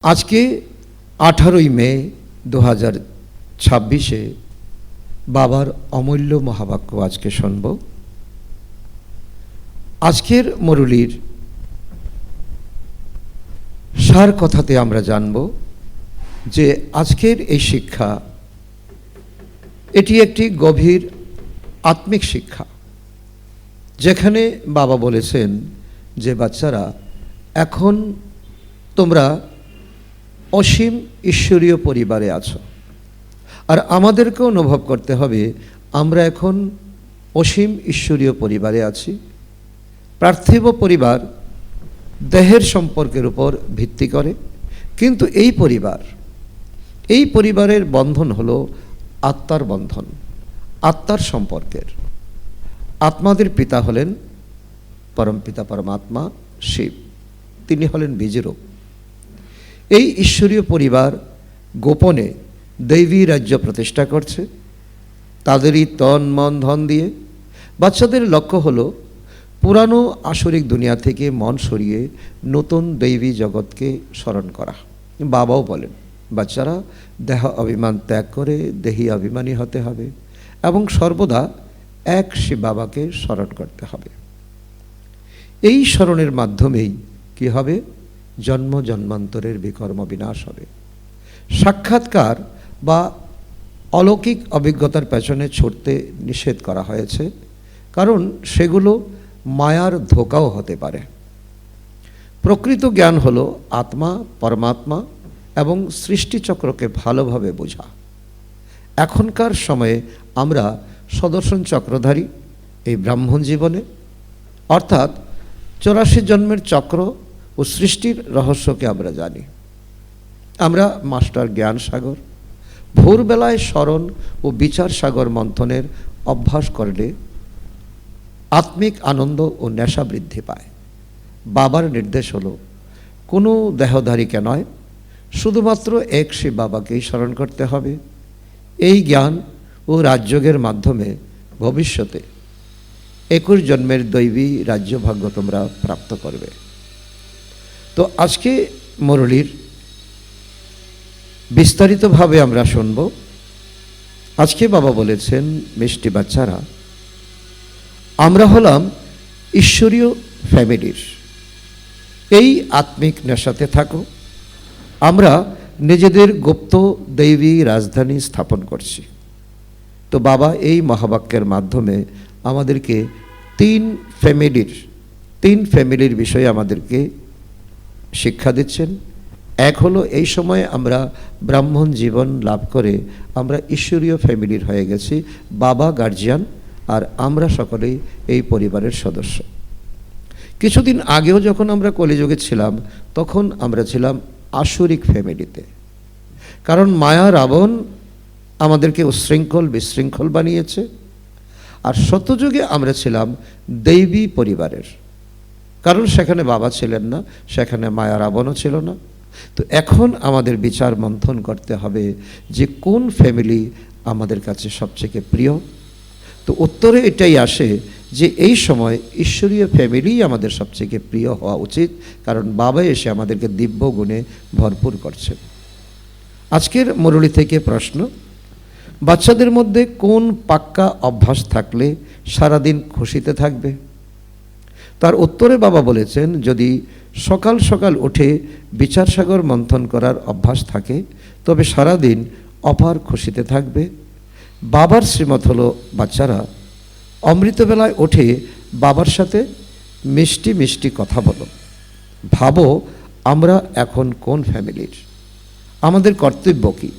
आज के 18 মে 2026 बाबार अमूल्य महावाक्य आज के शुनब। आजकेर मुरलीर सार कथाते आमरा जानब जे आजकेर এই शिक्षा এটি একটি গভীর आत्मिक शिक्षा যেখানে बाबा বলেছেন যে বাচ্চারা এখন তোমরা অসীম ঈশ্বরীয় পরিবারে আছো আর আমাদেরকে অনুভব করতে হবে আমরা এখন অসীম ঈশ্বরীয় পরিবারে আছি। পার্থিব পরিবার দেহের সম্পর্কের উপর ভিত্তি করে, কিন্তু এই পরিবারের বন্ধন হলো আত্মার বন্ধন, আত্মার সম্পর্কের। আত্মাদের পিতা হলেন পরমপিতা পরমাত্মা শিব, তিনি হলেন বীজরূপ। এই ঈশ্বরীয় পরিবার গোপনে দৈবী রাজ্য প্রতিষ্ঠা করছে তাদেরই তন মন ধন দিয়ে। বাচ্চাদের লক্ষ্য হলো পুরানো আসরিক দুনিয়া থেকে মন সরিয়ে নতুন দৈবী জগৎকে স্মরণ করা। বাবাও বলেন বাচ্চারা দেহ অভিমান ত্যাগ করে দেহী অভিমানী হতে হবে এবং সর্বদা এক শিব বাবাকে স্মরণ করতে হবে। এই স্মরণের মাধ্যমেই কি হবে? জন্ম জন্মান্তরের বিকর্ম বিনাশ হবে। সাক্ষাৎকার বা অলৌকিক অভিজ্ঞতার পেছনে ছুটতে নিষেধ করা হয়েছে, কারণ সেগুলো মায়ার ধোঁকাও হতে পারে। প্রকৃত জ্ঞান হলো আত্মা, পরমাত্মা এবং সৃষ্টিচক্রকে ভালোভাবে বোঝা। এখনকার সময়ে আমরা সুদর্শন চক্রধারী এই ব্রাহ্মণ জীবনে, অর্থাৎ 84 জন্মের চক্র ও সৃষ্টির রহস্যকে আমরা জানি। আমরা মাস্টার জ্ঞান সাগর, ভোরবেলায় স্মরণ ও বিচার সাগর মন্থনের অভ্যাস করলে আত্মিক আনন্দ ও নেশা বৃদ্ধি পায়। বাবার নির্দেশ হলো কোনো দেহধারীকে নয়, শুধুমাত্র এক শিব বাবাকেই স্মরণ করতে হবে। এই জ্ঞান ও রাজযোগের মাধ্যমে ভবিষ্যতে 21 জন্মের দৈবী রাজ্যভাগ্য তোমরা প্রাপ্ত করবে। তো আজকে মুরলীর বিস্তারিতভাবে আমরা শুনব। আজকে বাবা বলেছেন, মিষ্টি বাচ্চারা, আমরা হলাম ঈশ্বরীয় ফ্যামিলির, এই আত্মিক নেশাতে থাকো। আমরা নিজেদের গুপ্ত দৈবী রাজধানী স্থাপন করছি। তো বাবা এই মহাবাক্যের মাধ্যমে আমাদেরকে তিন ফ্যামিলির বিষয়ে আমাদেরকে শিক্ষা দিচ্ছেন। এক হলো এই সময়ে আমরা ব্রাহ্মণ জীবন লাভ করে আমরা ঈশ্বরীয় ফ্যামিলির হয়ে গেছি, বাবা গার্জিয়ান আর আমরা সকলেই এই পরিবারের সদস্য। কিছুদিন আগেও যখন আমরা কলিযুগে ছিলাম তখন আমরা ছিলাম আসরিক ফ্যামিলিতে, কারণ মায়া রাবণ আমাদেরকে উশৃঙ্খল বিশৃঙ্খল বানিয়েছে। আর সত্যযুগে আমরা ছিলাম দৈবী পরিবারের, কারণ সেখানে বাবা ছিলেন না, সেখানে মায়া রাবণও ছিল না। তো এখন আমাদের বিচার মন্থন করতে হবে যে কোন ফ্যামিলি আমাদের কাছে সবচেয়ে প্রিয়। তো উত্তরে এটাই আসে যে এই সময় ঈশ্বরীয় ফ্যামিলি আমাদের সবচেয়ে প্রিয় হওয়া উচিত, কারণ বাবা এসে আমাদেরকে দিব্য গুণে ভরপুর করছেন। আজকের মুরলী থেকে প্রশ্ন, বাচ্চাদের মধ্যে কোন পাক্কা অভ্যাস থাকলে সারাদিন খুশিতে থাকবে? তার উত্তরে বাবা বলেছেন, যদি সকাল সকাল উঠে বিচার সাগর মন্থন করার অভ্যাস থাকে তবে সারাদিন অপার খুশিতে থাকবে। বাবার শ্রীমত হলো বাচ্চারা অমৃতবেলায় উঠে বাবার সাথে মিষ্টি মিষ্টি কথা বলো। ভাবো আমরা এখন কোন ফ্যামিলির, আমাদের কর্তব্য কী।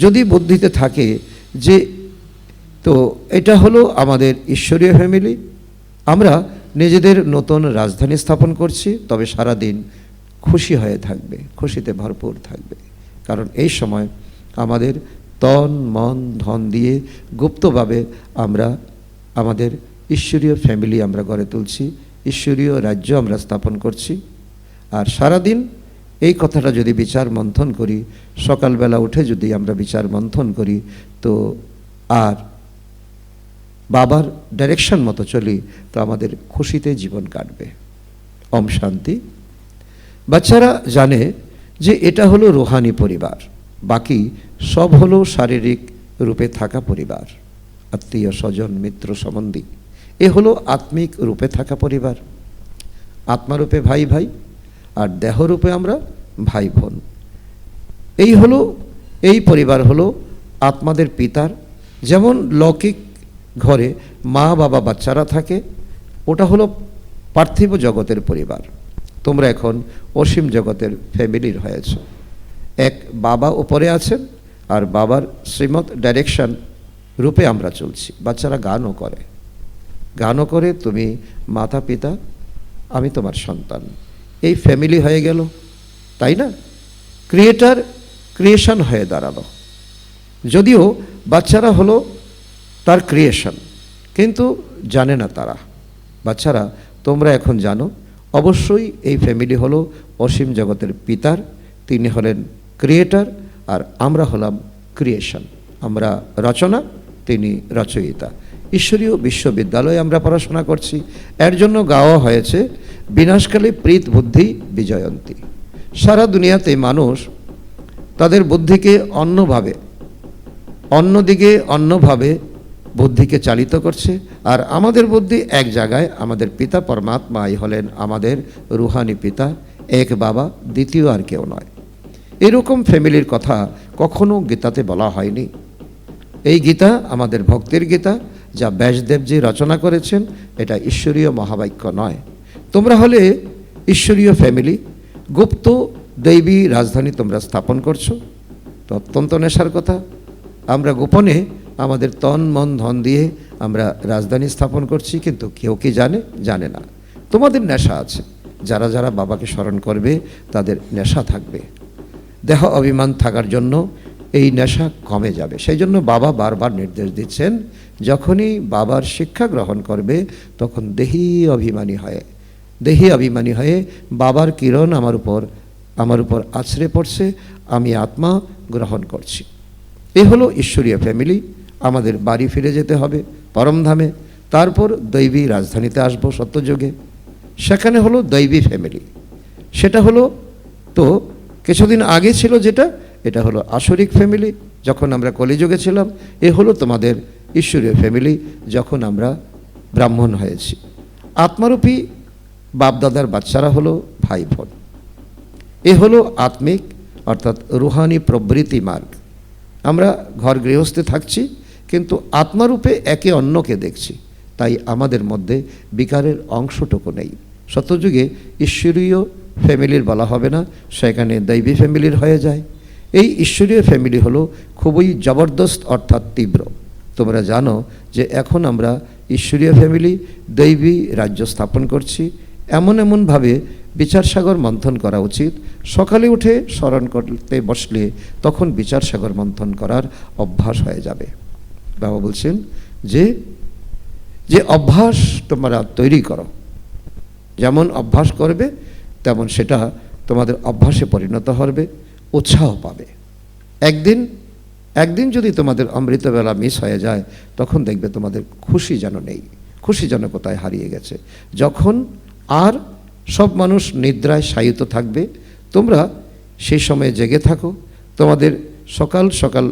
যদি বুদ্ধিতে থাকে যে তো এটা হলো আমাদের ঈশ্বরীয় ফ্যামিলি, আমরা নিজেদের নতুন রাজধানী স্থাপন করছি, তবে সারাদিন খুশি হয়ে থাকবে, খুশিতে ভরপুর থাকবে। কারণ এই সময় আমাদের তন মন ধন দিয়ে গুপ্তভাবে আমরা আমাদের ঈশ্বরীয় ফ্যামিলি আমরা গড়ে তুলছি, ঈশ্বরীয় রাজ্য আমরা স্থাপন করছি। আর সারাদিন এই কথাটা যদি বিচার মন্থন করি, সকালবেলা উঠে যদি আমরা বিচার মন্থন করি, তো আর বাবার ডাইরেকশন মতো চলি, তো আমাদের খুশিতে জীবন কাটবে। ওম শান্তি। বাচ্চারা জানে যে এটা হলো রুহানি পরিবার, বাকি সব হলো শারীরিক রূপে থাকা পরিবার, আত্মীয় স্বজন মিত্র সম্বন্ধী। এ হলো আত্মিক রূপে থাকা পরিবার। আত্মারূপে ভাই ভাই, আর দেহরূপে আমরা ভাই বোন। এই পরিবার হলো আত্মাদের পিতার। যেমন লৌকিক ঘরে মা বাবা বাচ্চারা থাকে, ওটা হলো পার্থিব জগতের পরিবার। তোমরা এখন অসীম জগতের ফ্যামিলির হয়েছ। এক বাবা উপরে আছেন, আর বাবার শ্রীমত ডাইরেকশন রূপে আমরা চলছি। বাচ্চারা গানও করে তুমি মাতা পিতা, আমি তোমার সন্তান, এই ফ্যামিলি হয়ে গেল, তাই না? ক্রিয়েশন হয়ে দাঁড়ালো। যদিও বাচ্চারা হলো তার ক্রিয়েশন, কিন্তু জানে না তারা। বাচ্চারা তোমরা এখন জানো, অবশ্যই এই ফ্যামিলি হলো অসীম জগতের পিতার, তিনি হলেন ক্রিয়েটার, আর আমরা হলাম ক্রিয়েশন। আমরা রচনা, তিনি রচয়িতা। ঈশ্বরীয় বিশ্ববিদ্যালয়ে আমরা পড়াশোনা করছি। এর জন্য গাওয়া হয়েছে বিনাশকালে প্রীত বুদ্ধি বিজয়ন্তী। সারা দুনিয়াতে মানুষ তাদের বুদ্ধিকে অন্যভাবে বুদ্ধিকে চালিত করছে, আর আমাদের বুদ্ধি এক জায়গায়। আমাদের পিতা পরমাত্মাই হলেন আমাদের রুহানি পিতা, এক বাবা, দ্বিতীয় আর কেউ নয়। এরকম ফ্যামিলির কথা কখনো গীতাতে বলা হয়নি। এই গীতা আমাদের ভক্তির গীতা, যা ব্যাসদেবজি রচনা করেছেন। এটা ঈশ্বরীয় মহাবাক্য নয়। তোমরা হলে ঈশ্বরীয় ফ্যামিলি, গুপ্ত দৈবী রাজধানী তোমরা স্থাপন করছো। তো অত্যন্ত নেশার কথা। আমরা গোপনে আমাদের তন মন ধন দিয়ে আমরা রাজধানী স্থাপন করছি, কিন্তু কেউ কি জানে না। তোমাদের নেশা আছে। যারা যারা বাবাকে স্মরণ করবে তাদের নেশা থাকবে। দেহ অভিমান থাকার জন্য এই নেশা কমে যাবে। সেই জন্য বাবা বারবার নির্দেশ দিচ্ছেন, যখনই বাবার শিক্ষা গ্রহণ করবে তখন দেহি অভিমানী হয়ে বাবার কিরণ আমার উপর আছড়ে পড়ছে, আমি আত্মা গ্রহণ করছি। এ হলো ঈশ্বরীয় ফ্যামিলি। আমাদের বাড়ি ফিরে যেতে হবে পরমধামে, তারপর দৈবী রাজধানীতে আসবো সত্যযুগে। সেখানে হলো দৈবী ফ্যামিলি। সেটা হলো তো কিছুদিন আগে ছিল যেটা, এটা হলো আসরিক ফ্যামিলি যখন আমরা কলিযুগে ছিলাম। এ হলো তোমাদের ঈশ্বরীয় ফ্যামিলি যখন আমরা ব্রাহ্মণ হয়েছি। আত্মারূপী বাপদাদার বাচ্চারা হলো ভাই বোন। এ হলো আত্মিক অর্থাৎ রুহানি প্রবৃত্তি মার্গ। আমরা ঘর গৃহস্থে থাকছি, কিন্তু আত্মারূপে একে অন্যকে দেখছি, তাই আমাদের মধ্যে বিকারের অংশটুকু নেই। সত্যযুগে ঈশ্বরীয় ফ্যামিলির বলা হবে না, সেখানে দৈবী ফ্যামিলির হয়ে যায়। এই ঈশ্বরীয় ফ্যামিলি হলো খুবই জবরদস্ত অর্থাৎ তীব্র। তোমরা জানো যে এখন আমরা ঈশ্বরীয় ফ্যামিলি দৈবী রাজ্য স্থাপন করছি। এমনভাবে বিচারসাগর মন্থন করা উচিত। সকালে উঠে স্মরণ করতে বসলে তখন বিচারসাগর মন্থন করার অভ্যাস হয়ে যাবে। বাবা বলছেন যে অভ্যাস তোমরা তৈরি করো, যেমন অভ্যাস করবে তেমন সেটা তোমাদের অভ্যাসে পরিণত হবে, উৎসাহ পাবে। একদিন যদি তোমাদের অমৃতবেলা মিস হয়ে যায়, তখন দেখবে তোমাদের খুশি যেন নেই, খুশি যেন কোথায় হারিয়ে গেছে। যখন আর সব মানুষ নিদ্রায় শায়িত থাকবে, তোমরা সেই সময়ে জেগে থাকো। তোমাদের সকাল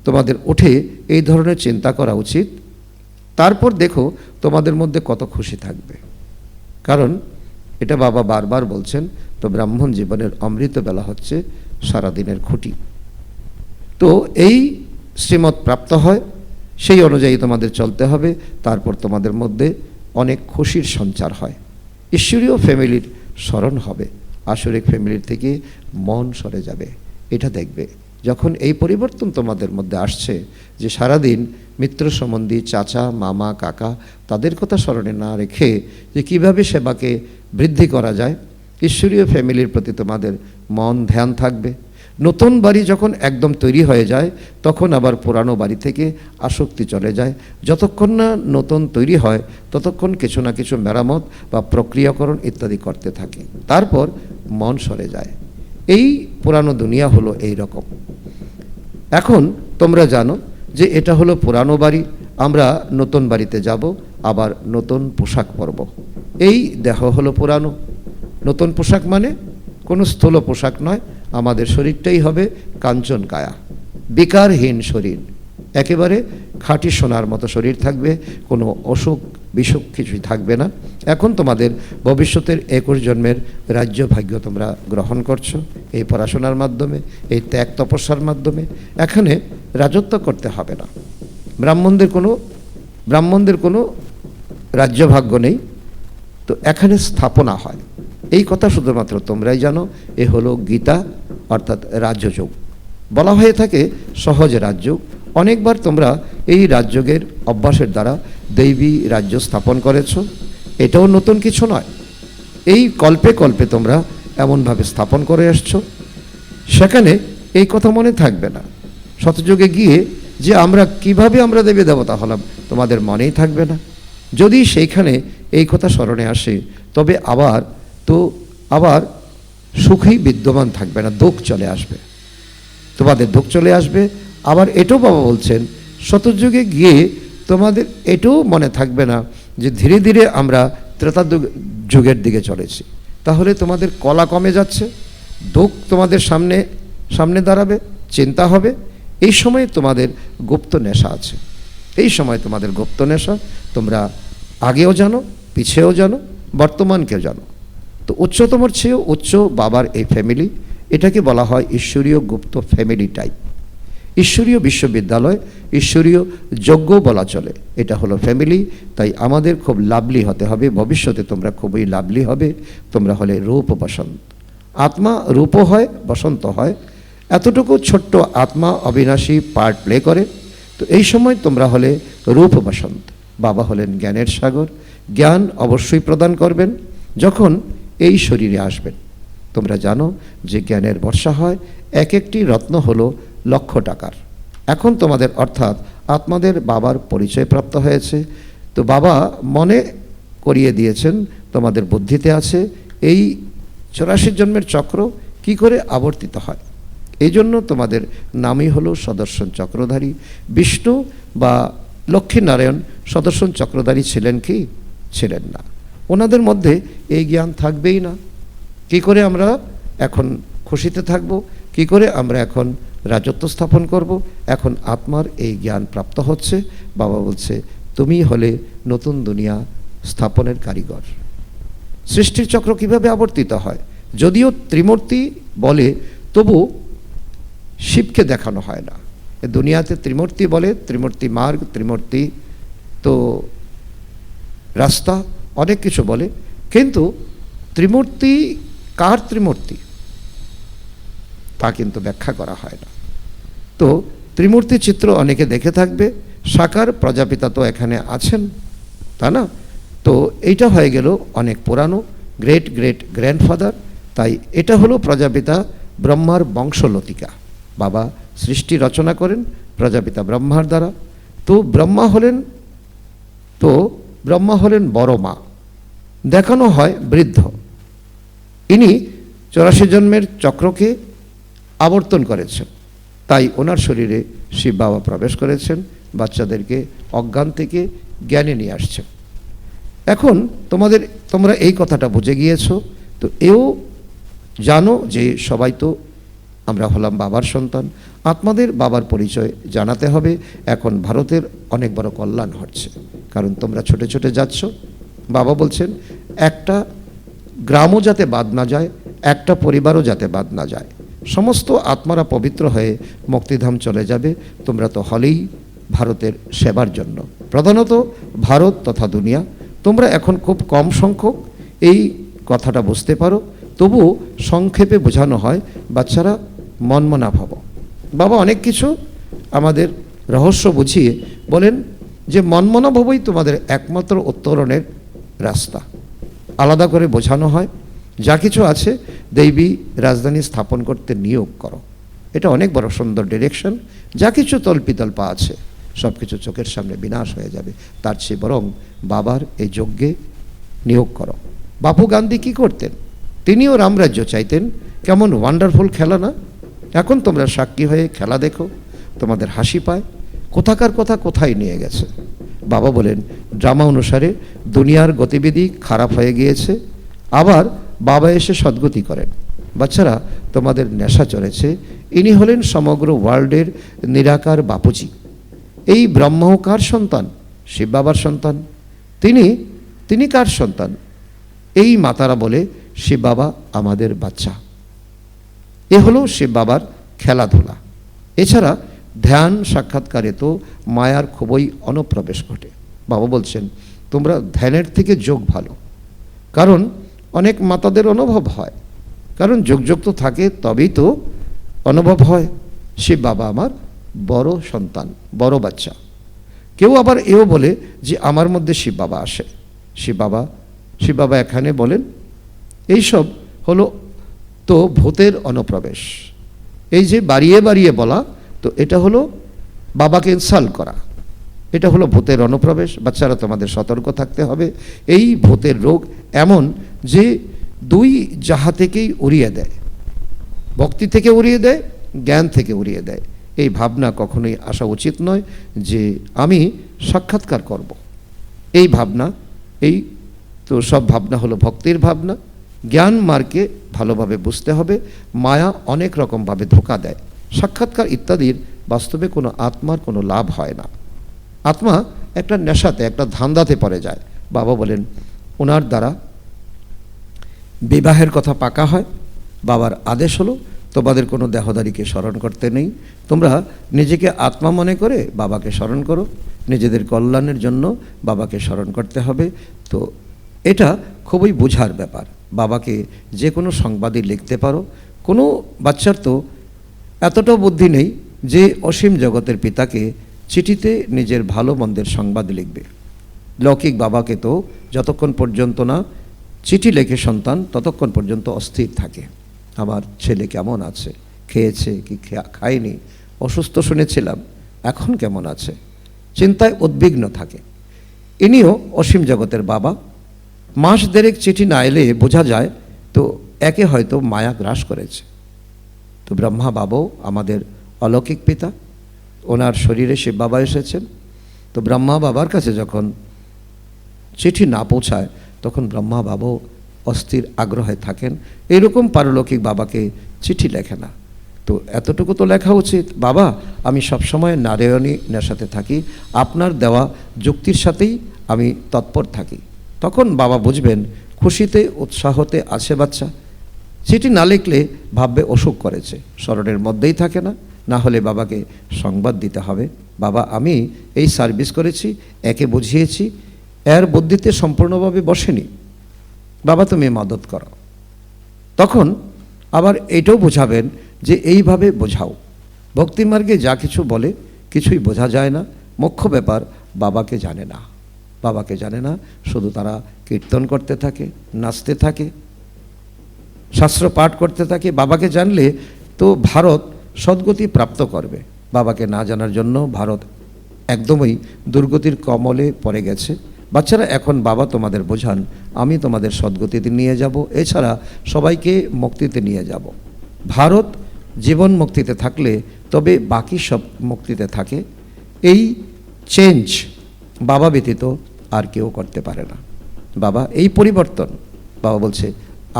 তোমাদের উঠে এই ধরনের চিন্তা করা উচিত। তারপর দেখো তোমাদের মধ্যে কত খুশি থাকবে। কারণ এটা বাবা বারবার বলছেন, তো ব্রাহ্মণ জীবনের অমৃত বেলা হচ্ছে সারাদিনের খুঁটি। তো এই শ্রীমত প্রাপ্ত হয়, সেই অনুযায়ী তোমাদের চলতে হবে। তারপর তোমাদের মধ্যে অনেক খুশির সঞ্চার হয়। ঈশ্বরীয় ফ্যামিলির স্মরণ হবে, আসরিক ফ্যামিলির থেকে মন সরে যাবে। এটা দেখবে যখন এই পরিবর্তন তোমাদের মধ্যে আসছে, যে সারাদিন মিত্র সম্বন্ধী চাচা মামা কাকা তাদের কথা স্মরণে না রেখে যে কিভাবে সেবাকে বৃদ্ধি করা যায়, ঈশ্বরীয় ফ্যামিলির প্রতি তোমাদের মন ধ্যান থাকবে। নতুন বাড়ি যখন একদম তৈরি হয়ে যায়, তখন আবার পুরানো বাড়ি থেকে আসক্তি চলে যায়। যতক্ষণ না নতুন তৈরি হয় ততক্ষণ কিছু না কিছু মেরামত বা প্রক্রিয়াকরণ ইত্যাদি করতে থাকে, তারপর মন সরে যায়। এই পুরানো দুনিয়া হলো এই রকম। এখন তোমরা জানো যে এটা হলো পুরানো বাড়ি, আমরা নতুন বাড়িতে যাব, আবার নতুন পোশাক পরব। এই দেহ হলো পুরানো। নতুন পোশাক মানে কোনো স্থূল পোশাক নয়, আমাদের শরীরটাই হবে কাঞ্চন কায়া, বিকারহীন শরীর, একেবারে খাঁটি সোনার মতো শরীর থাকবে, কোনো অসুখ বিসুখ কিছুই থাকবে না। এখন তোমাদের ভবিষ্যতের 21 জন্মের রাজ্য ভাগ্য তোমরা গ্রহণ করছো এই পড়াশোনার মাধ্যমে, এই ত্যাগ তপস্যার মাধ্যমে। এখানে রাজত্ব করতে হবে না, ব্রাহ্মণদের কোনো রাজ্য ভাগ্য নেই, তো এখানে স্থাপনা হয়। এই কথা শুধুমাত্র তোমরাই জানো। এ হলো গীতা, অর্থাৎ রাজযোগ। বলা হয়ে থাকে সহজ রাজযোগ। অনেকবার তোমরা এই রাজযোগের অভ্যাসের দ্বারা দৈবী রাজ্য স্থাপন করেছ, এটাও নতুন কিছু নয়। এই কল্পে কল্পে তোমরা এমনভাবে স্থাপন করে এসছো, সেখানে এই কথা মনে থাকবে না। শতযুগে গিয়ে যে কিভাবে আমরা দেবী দেবতা হলাম তোমাদের মনেই থাকবে না। যদি সেইখানে এই কথা স্মরণে আসে, তবে আবার সুখই বিদ্যমান থাকবে না, দুঃখ চলে আসবে, তোমাদের দুঃখ চলে আসবে। আবার এটাও বাবা বলছেন, শতযুগে গিয়ে তোমাদের এটাও মনে থাকবে না যে ধীরে ধীরে আমরা ত্রেতা যুগের দিকে চলেছি। তাহলে তোমাদের কলা কমে যাচ্ছে, দুঃখ তোমাদের সামনে দাঁড়াবে, চিন্তা হবে। এই সময় তোমাদের গুপ্ত নেশা আছে, এই সময় তোমাদের গুপ্ত নেশা তোমরা আগেও জানো, পিছেও জানো, বর্তমানকেও জানো। তো উচ্চতমর চেয়েও উচ্চ বাবার এই ফ্যামিলি, এটাকে বলা হয় ঈশ্বরীয় গুপ্ত ফ্যামিলি টাইপ, ঈশ্বরীয় বিশ্ববিদ্যালয়, ঈশ্বরীয় যজ্ঞ বলা চলে। এটা হলো ফ্যামিলি। তাই আমাদের খুব লাভলি হতে হবে, ভবিষ্যতে তোমরা খুবই লাভলি হবে। তোমরা হলে রূপ বসন্ত, আত্মা রূপও হয় বসন্ত হয়, এতটুকু ছোট্ট আত্মা অবিনাশী পার্ট প্লে করে। তো এই সময় তোমরা হলে রূপ বসন্ত, বাবা হলেন জ্ঞানের সাগর, জ্ঞান অবশ্যই প্রদান করবেন যখন এই শরীরে আসবেন। তোমরা জানো যে জ্ঞানের বর্ষা হয়, এক একটি রত্ন হলো লক্ষ টাকার। এখন তোমাদের অর্থাৎ আত্মাদের বাবার পরিচয় প্রাপ্ত হয়েছে। তো বাবা মনে করিয়ে দিয়েছেন, তোমাদের বুদ্ধিতে আছে এই 84 জন্মের চক্র কি করে আবর্তিত হয়। এই জন্য তোমাদের নামই হলো সদর্শন চক্রধারী। বিষ্ণু বা লক্ষ্মীনারায়ণ সদর্শন চক্রধারী ছিলেন কি? ছিলেন না। ওনাদের মধ্যে এই জ্ঞান থাকবেই না। কি করে আমরা এখন খুশিতে থাকব, কি করে আমরা এখন রাজত্ব স্থাপন করব? এখন আত্মার এই জ্ঞান প্রাপ্ত হচ্ছে। বাবা বলছে তুমি হলে নতুন দুনিয়া স্থাপনের কারিগর। সৃষ্টির চক্র কিভাবে আবর্তিত হয়, যদিও ত্রিমূর্তি বলে, তবু শিবকে দেখানো হয় না। দুনিয়াতে ত্রিমূর্তি বলে, ত্রিমূর্তি মার্গ, ত্রিমূর্তি তো রাস্তা, অনেক কিছু বলে, কিন্তু ত্রিমূর্তি কার ত্রিমূর্তি তা কিন্তু ব্যাখ্যা করা হয় না। তো ত্রিমূর্তি চিত্র অনেকে দেখে থাকবে, সাকার প্রজাপিতা তো এখানে আছেন, তা না? তো এইটা হয়ে গেল অনেক পুরানো, গ্রেট গ্রেট গ্র্যান্ডফাদার। তাই এটা হলো প্রজাপিতা ব্রহ্মার বংশলতিকা। বাবা সৃষ্টি রচনা করেন প্রজাপিতা ব্রহ্মার দ্বারা। তো ব্রহ্মা হলেন বড় মা, দেখানো হয় বৃদ্ধ। ইনি 84 জন্মের চক্রকে আবর্তন করেছেন। তাই ওনার শরীরে শিব বাবা প্রবেশ করেছেন, বাচ্চাদেরকে অজ্ঞান থেকে জ্ঞানে নিয়ে আসছেন। এখন তোমরা এই কথাটা বুঝে গিয়েছো। তো এও জানো যে সবাই তো আমরা হলাম বাবার সন্তান। আত্মাদের বাবার পরিচয় জানাতে হবে। এখন ভারতের অনেক বড় কল্যাণ হচ্ছে, কারণ তোমরা ছোটে ছোটে যাচ্ছ। বাবা বলছেন একটা গ্রামও যাতে বাদ না যায়, একটা পরিবারও যাতে বাদ না যায়। সমস্ত আত্মারা পবিত্র হয়ে মুক্তিধাম চলে যাবে। তোমরা তো হলেই ভারতের সেবার জন্য, প্রধানত ভারত তথা দুনিয়া। তোমরা এখন খুব কম সংখ্যক এই কথাটা বুঝতে পারো, তবু সংক্ষেপে বোঝানো হয়, বাচ্চারা মনমনা ভাব। বাবা অনেক কিছু আমাদের রহস্য বুঝিয়ে বলেন যে মনমনা ভাবই তোমাদের একমাত্র উত্তরণের রাস্তা। আলাদা করে বোঝানো হয়, যা কিছু আছে দৈবী রাজধানী স্থাপন করতে নিয়োগ করো। এটা অনেক বড় সুন্দর ডিরেকশন। যা কিছু তল্পিতল্পা আছে সব কিছু চোখের সামনে বিনাশ হয়ে যাবে, তার চেয়ে বরং বাবার এই যজ্ঞে নিয়োগ করো। বাপু গান্ধী কি করতেন? তিনিও রামরাজ্য চাইতেন। কেমন ওয়ান্ডারফুল খেলা না? এখন তোমরা সাক্ষী হয়ে খেলা দেখো, তোমাদের হাসি পায়। কোথাকার কথা কোথায় নিয়ে গেছে। বাবা বলেন ড্রামা অনুসারে দুনিয়ার গতিবিধি খারাপ হয়ে গিয়েছে, আবার বাবা এসে সদ্গতি করেন। বাচ্চারা তোমাদের নেশা চড়েছে। ইনি হলেন সমগ্র ওয়ার্ল্ডের নিরাকার বাপুজি। এই ব্রহ্ম কার সন্তান? শিব বাবার সন্তান। তিনি কার সন্তান? এই মাতারা বলে শিব বাবা আমাদের বাচ্চা। এ হলো শিব বাবার খেলাধুলা। এছাড়া ধ্যান সাক্ষাৎকারে তো মায়ার খুবই অনুপ্রবেশ ঘটে। বাবা বলছেন তোমরা ধ্যানের থেকে যোগ ভালো, কারণ অনেক মাতাদের অনুভব হয়, কারণ যোগ তো থাকে তবেই তো অনুভব হয়। শিব বাবা আমার বড় সন্তান, বড় বাচ্চা। কেউ আবার এও বলে যে আমার মধ্যে শিব বাবা আসে। শিব বাবা এখানে বলেন এইসব হলো তো ভূতের অনুপ্রবেশ। এই যে বাড়িয়ে বাড়িয়ে বলা, তো এটা হলো বাবাকে ইনসাল্ট করা, এটা হলো ভূতের অনুপ্রবেশ। বাচ্চারা তোমাদের সতর্ক থাকতে হবে। এই ভূতের রোগ এমন যে দুই জাহা থেকেই উড়িয়ে দেয়, ভক্তি থেকে উড়িয়ে দেয়, জ্ঞান থেকে উড়িয়ে দেয়। এই ভাবনা কখনোই আসা উচিত নয় যে আমি সাক্ষাৎকার করব। এই ভাবনা, এই তো সব ভাবনা হলো ভক্তির ভাবনা। জ্ঞান মার্গে ভালোভাবে বুঝতে হবে। মায়া অনেক রকমভাবে ধোঁকা দেয়। সাক্ষাৎকার ইত্যাদির বাস্তবে কোনো আত্মার কোনো লাভ হয় না। আত্মা একটা নেশাতে, একটা ধান্দাতে পড়ে যায়। বাবা বলেন ওনার দ্বারা বিবাহের কথা পাকা হয়। বাবার আদেশ হলো তোমাদের কোনো দেহদারিকে স্মরণ করতে নেই, তোমরা নিজেকে আত্মা মনে করে বাবাকে স্মরণ করো। নিজেদের কল্যাণের জন্য বাবাকে স্মরণ করতে হবে। তো এটা খুবই বোঝার ব্যাপার। বাবাকে যে কোনো সংবাদই লিখতে পারো। কোনো বাচ্চার তো এতটাও বুদ্ধি নেই যে অসীম জগতের পিতাকে চিঠিতে নিজের ভালো মন্দের সংবাদ লিখবে। লৌকিক বাবাকে তো যতক্ষণ পর্যন্ত না চিঠি লেখে সন্তান, ততক্ষণ পর্যন্ত অস্থির থাকে। আমার ছেলে কেমন আছে, খেয়েছে কি খায়নি, অসুস্থ শুনেছিলাম, এখন কেমন আছে, চিন্তায় উদ্বিগ্ন থাকে। ইনিও অসীম জগতের বাবা। মাস দেড়েক চিঠি না এলে বোঝা যায় তো একে হয়তো মায়া গ্রাস করেছে। তো ব্রহ্মা বাবাও আমাদের অলৌকিক পিতা, ওনার শরীরে শিব বাবা এসেছেন। তো ব্রহ্মা বাবার কাছে যখন চিঠি না পৌঁছায় তখন ব্রহ্মা বাবাও অস্থির আগ্রহে থাকেন। এরকম পারলৌকিক বাবাকে চিঠি লেখে না। তো এতটুকু তো লেখা উচিত, বাবা আমি সবসময় নারায়ণী নেশাতে থাকি, আপনার দেওয়া যুক্তির সাথেই আমি তৎপর থাকি। তখন বাবা বুঝবেন খুশিতে উৎসাহতে আছে বাচ্চা। চিঠি না লিখলে ভাববে অসুখ করেছে, স্মরণের মধ্যেই থাকে না। না হলে বাবাকে সংবাদ দিতে হবে, বাবা আমি এই সার্ভিস করেছি, একে বুঝিয়েছি, এর বুদ্ধিতে সম্পূর্ণভাবে বসেনি, বাবা তুমি মদত করো। তখন আবার এটাও বোঝাবেন যে এইভাবে বোঝাও। ভক্তিমার্গে যা কিছু বলে কিছুই বোঝা যায় না। মুখ্য ব্যাপার বাবাকে জানে না, বাবাকে জানে না। শুধু তারা কীর্তন করতে থাকে, নাচতে থাকে, শাস্ত্র পাঠ করতে থাকে। বাবাকে জানলে তো ভারত সদ্গতি প্রাপ্ত করবে। বাবাকে না জানার জন্য ভারত একদমই দুর্গতির কমলে পড়ে গেছে। বাচ্চারা এখন বাবা তোমাদের বোঝান, আমি তোমাদের সদ্গতিতে নিয়ে যাব, এছাড়া সবাইকে মুক্তিতে নিয়ে যাব। ভারত জীবন মুক্তিতে থাকলে তবে বাকি সব মুক্তিতে থাকে। এই চেঞ্জ বাবা ব্যতীত আর কেউ করতে পারে না। বাবা এই পরিবর্তন বাবা বলছে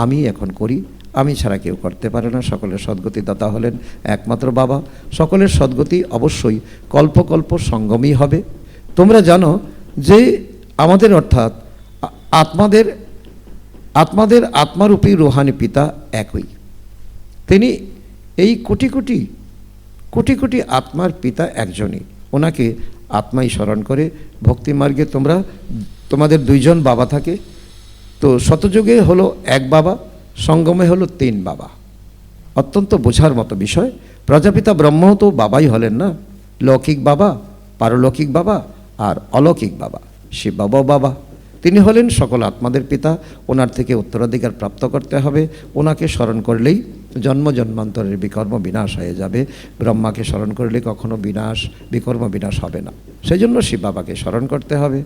আমি এখন করি, আমি ছাড়া কেউ করতে পারে না। সকলের সদ্গতি দাতা হলেন একমাত্র বাবা। সকলের সদ্গতি অবশ্যই কল্প সঙ্গমই হবে। তোমরা জানো যে আমাদের অর্থাৎ আত্মাদের আত্মারূপী রুহানি পিতা একই। তিনি এই কোটি কোটি আত্মার পিতা একজনই। ওনাকে আত্মাই স্মরণ করে ভক্তিমার্গে তোমাদের দুইজন বাবা থাকে। তো শতযুগে হলো এক বাবা, সঙ্গমে হলো তিন বাবা। অত্যন্ত বোঝার মতো বিষয়। প্রজাপিতা ব্রহ্মও তো বাবাই হলেন না, লৌকিক বাবা, পারলৌকিক বাবা আর অলৌকিক বাবা। শিব বাবাও বাবা, তিনি হলেন সকল আত্মাদের পিতা। ওনার থেকে উত্তরাধিকার প্রাপ্ত করতে হবে। ওনাকে স্মরণ করলেই জন্ম জন্মান্তরের বিকর্ম বিনাশ হয়ে যাবে। ব্রহ্মাকে স্মরণ করলে কখনো বিকর্ম বিনাশ হবে না। সেই জন্য শিব বাবাকে স্মরণ করতে হবে।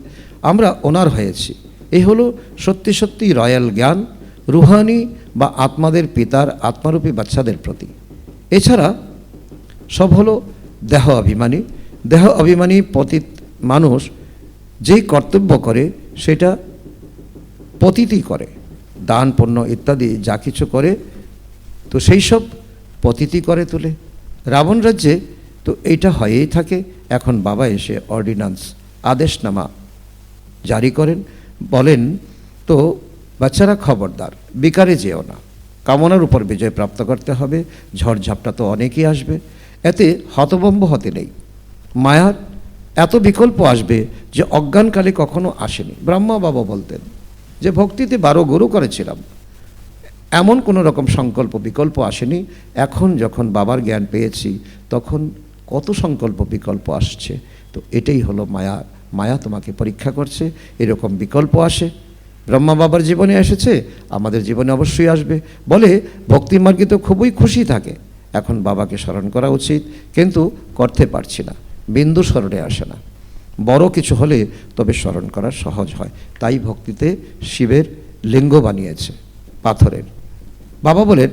আমরা ওনার হয়েছি। এই হলো সত্যি রয়্যাল জ্ঞান রুহানি বা আত্মাদের পিতার আত্মারূপী বাচ্চাদের প্রতি। এছাড়া সব হলো দেহ অভিমানী পতিত মানুষ যেই কর্তব্য করে সেটা পতিতই করে। দান পুণ্য ইত্যাদি যা কিছু করে তো সেই সব পতিতি করে তোলে রাবণ রাজ্যে। তো এইটা হয়েই থাকে। এখন বাবা এসে অর্ডিন্যান্স আদেশনামা জারি করেন, বলেন তো বাচ্চারা খবরদার বিকারে যেও না, কামনার উপর বিজয় প্রাপ্ত করতে হবে। ঝড়ঝাপটা তো অনেকই আসবে, এতে হতভম্ব হতে নেই। মায়ার এত বিকল্প আসবে যে অজ্ঞানকালে কখনো আসেনি। ব্রহ্মা বাবা বলতেন যে ভক্তিতে 12 গুরু করেছিলাম, এমন কোনো রকম সংকল্প বিকল্প আসেনি। এখন যখন বাবার জ্ঞান পেয়েছি তখন কত সংকল্প বিকল্প আসছে। তো এটাই হলো মায়া। মায়া তোমাকে পরীক্ষা করছে, এরকম বিকল্প আসে। ব্রহ্মা বাবার জীবনে এসেছে, আমাদের জীবনে অবশ্যই আসবে। বলে ভক্তি মার্গে তো খুবই খুশি থাকে, এখন বাবাকে স্মরণ করা উচিত, কিন্তু করতে পারছি না, বিন্দু স্মরণে আসে না। বড় কিছু হলে তবে স্মরণ করা সহজ হয়। তাই ভক্তিতে শিবের লিঙ্গ বানিয়েছে পাথরের। বাবা বলেন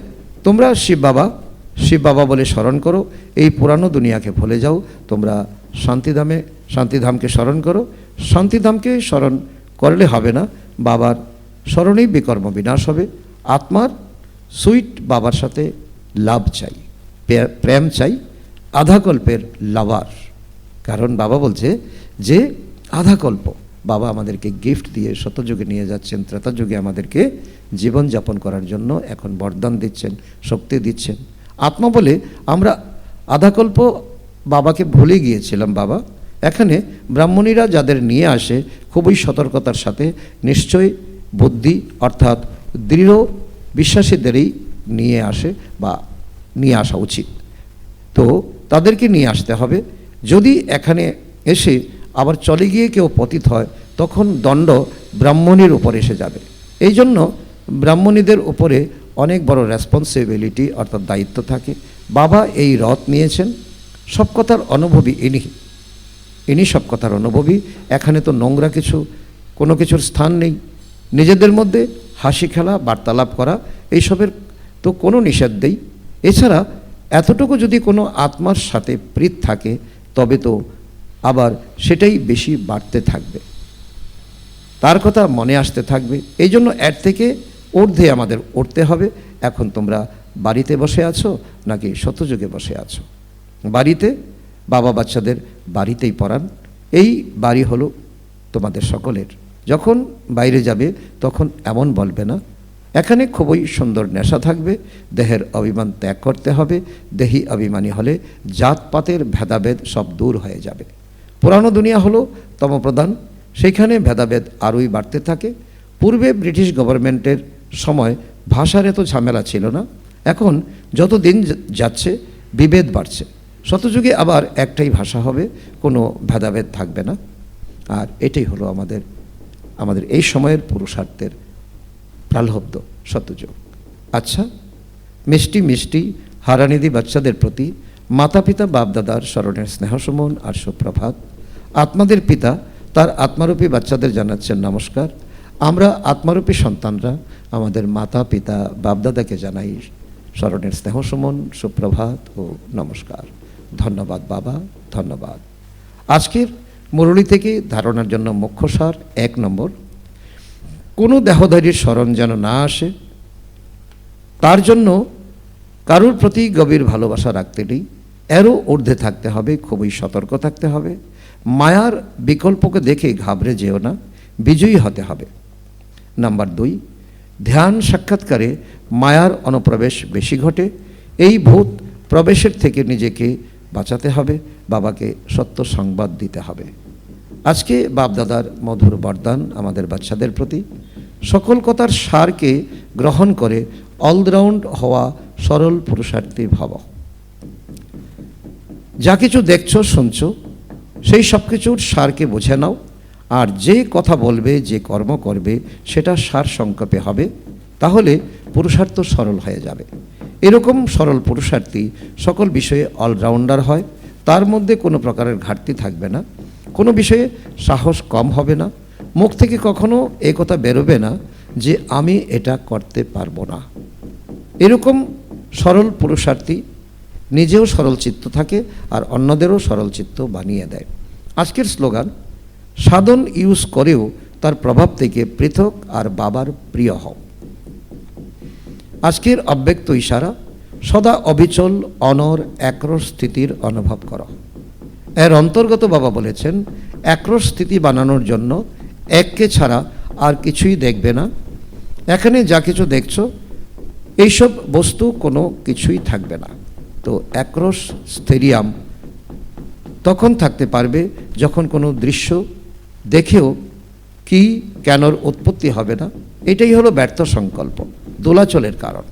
তোমরা শিব বাবা বলে স্মরণ করো, এই পুরানো দুনিয়াকে ভুলে যাও, তোমরা শান্তিধামকে স্মরণ করো। শান্তিধামকে স্মরণ করলে হবে না, বাবার স্মরণেই বিকর্ম বিনাশ হবে। আত্মার সুইট বাবার সাথে লাভ চাই, প্রেম চাই, আধাকল্পের লাভার। কারণ বাবা বলছে যে আধাকল্প বাবা আমাদেরকে গিফট দিয়ে শতযুগে নিয়ে যাচ্ছেন, ত্রেতাযুগে আমাদেরকে জীবনযাপন করার জন্য এখন বরদান দিচ্ছেন, শক্তি দিচ্ছেন। আত্মা বলে আমরা আধাকল্প বাবাকে ভুলে গিয়েছিলাম। বাবা এখানে ব্রাহ্মণীরা যাদের নিয়ে আসে খুবই সতর্কতার সাথে, নিশ্চয় বুদ্ধি অর্থাৎ দৃঢ় বিশ্বাসীদেরই নিয়ে আসে বা নিয়ে আসা উচিত। তো তাদেরকে নিয়ে আসতে হবে। যদি এখানে এসে আবার চলে গিয়ে কেউ পতিত হয় তখন দণ্ড ব্রাহ্মণীর উপর এসে যাবে। এই জন্য ব্রাহ্মণীদের উপরে অনেক বড় রেসপন্সিবিলিটি অর্থাৎ দায়িত্ব থাকে। বাবা এই রথ নিয়েছেন, সব কথার অনুভবী ইনি সব কথার অনুভবী। এখানে তো নোংরা কোনো কিছুর স্থান নেই। নিজেদের মধ্যে হাসি খেলা বার্তালাপ করা এইসবের তো কোনো নিষেধ নেই। এছাড়া এতটুকু যদি কোনো আত্মার সাথে প্রীত থাকে তবে তো আবার সেটাই বেশি বাড়তে থাকবে, তার কথা মনে আসতে থাকবে। এই জন্য এর থেকে ঊর্ধ্বে আমাদের উঠতে হবে। এখন তোমরা বাড়িতে বসে আছো নাকি শতযুগে বসে আছো? বাড়িতে বাবা বাচ্চাদের বাড়িতেই পড়ান। এই বাড়ি হলো তোমাদের সকলের। যখন বাইরে যাবে তখন এমন বলবে না। এখানে খুবই সুন্দর নেশা থাকবে, দেহের অভিমান ত্যাগ করতে হবে। দেহি অভিমানী হলে জাতপাতের ভেদাভেদ সব দূর হয়ে যাবে। পুরানো দুনিয়া হলো তমপ্রধান, সেইখানে ভেদাভেদ আরোই বাড়তে থাকে। পূর্বে ব্রিটিশ গভর্নমেন্টের সময় ভাষার এত ঝামেলা ছিল না, এখন যত দিন যাচ্ছে বিভেদ বাড়ছে। শতযুগে আবার একটাই ভাষা হবে, কোনো ভেদাভেদ থাকবে না। আর এটাই হলো আমাদের এই সময়ের পুরুষার্থের প্রালব্ধ শতযুগ। আচ্ছা, মিষ্টি হারানিধি বাচ্চাদের প্রতি মাতা পিতা বাপদাদার স্মরণের স্নেহসুমন আর সুপ্রভাত। আত্মাদের পিতা তার আত্মারূপী বাচ্চাদের জানাচ্ছেন নমস্কার। আমরা আত্মারূপী সন্তানরা আমাদের মাতা পিতা বাপদাদাকে জানাই স্মরণের স্নেহসুমন, সুপ্রভাত ও নমস্কার। ধন্যবাদ বাবা, ধন্যবাদ। আজকের মুরলী থেকে ধারণার জন্য মুখ্য সার 1 নম্বর, কোনো দেহধারীর স্মরণ যেন না আসে, তার জন্য কারুর প্রতি গভীর ভালোবাসা রাখতে নেই, এরও ঊর্ধ্বে থাকতে হবে, খুবই সতর্ক থাকতে হবে। মায়ার বিকল্পকে দেখে ঘাবড়ে যেও না, বিজয়ী হতে হবে। নাম্বার 2, ধ্যান সাক্ষাৎকারে মায়ার অনুপ্রবেশ বেশি ঘটে, এই ভূত প্রবেশের থেকে নিজেকে বাঁচাতে হবে, বাবাকে সত্য সংবাদ দিতে হবে। আজকে বাপদাদার মধুর বরদান আমাদের বাচ্চাদের প্রতি, সকল কথার সারকে গ্রহণ করে অলরাউন্ড হওয়া সরল পুরুষার্থী ভাব। যা কিছু দেখছো শুনছো সেই সব কিছুর সারকে বুঝে নাও, আর যে কথা বলবে যে কর্ম করবে সেটা সার সংক্ষেপে হবে, তাহলে পুরুষার্থ সরল হয়ে যাবে। এরকম সরল পুরুষার্থী সকল বিষয়ে অলরাউন্ডার হয়, তার মধ্যে কোনো প্রকারের ঘাটতি থাকবে না, কোনো বিষয়ে সাহস কম হবে না, মুখ থেকে কখনো এ কথা বেরোবে না যে আমি এটা করতে পারবো না। এরকম সরল পুরুষার্থী নিজেও সরল চিত্ত থাকে আর অন্যদেরও সরল চিত্ত বানিয়ে দেয়। আজকের স্লোগান, সাধন ইউজ করেও তার প্রভাব থেকে পৃথক আর বাবার প্রিয় হও। আজকের অব্যক্ত ইশারা, সদা অবিচল অনর একরস স্থিতির অনুভব করো। এর অন্তর্গত বাবা বলেছেন, একরস স্থিতি বানানোর জন্য এককে ছাড়া আর কিছুই দেখবে না। এখানে যা কিছু দেখছো এইসব বস্তু কোনো কিছুই থাকবে না। তো একরস স্থিরিয়াম তখন থাকতে পারবে যখন কোনো দৃশ্য দেখেও কি কেনর উৎপত্তি হবে না। এটাই হলো ব্যর্থ সংকল্প, দোলাচলের কারণ।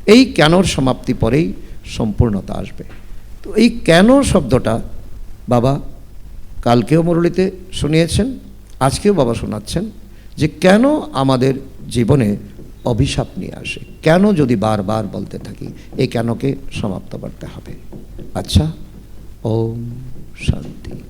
এই কেনর সমাপ্তি পরেই সম্পূর্ণতা আসবে। তো এই কেন শব্দটা বাবা কালকেও মুরলিতে শুনিয়েছেন, আজকেও বাবা শোনাচ্ছেন, যে কেন আমাদের জীবনে অভিশাপ নিয়ে আসে, কেন যদি বারবার বলতে থাকি, এই কেনকে সমাপ্ত করতে হবে। আচ্ছা, ওম শান্তি।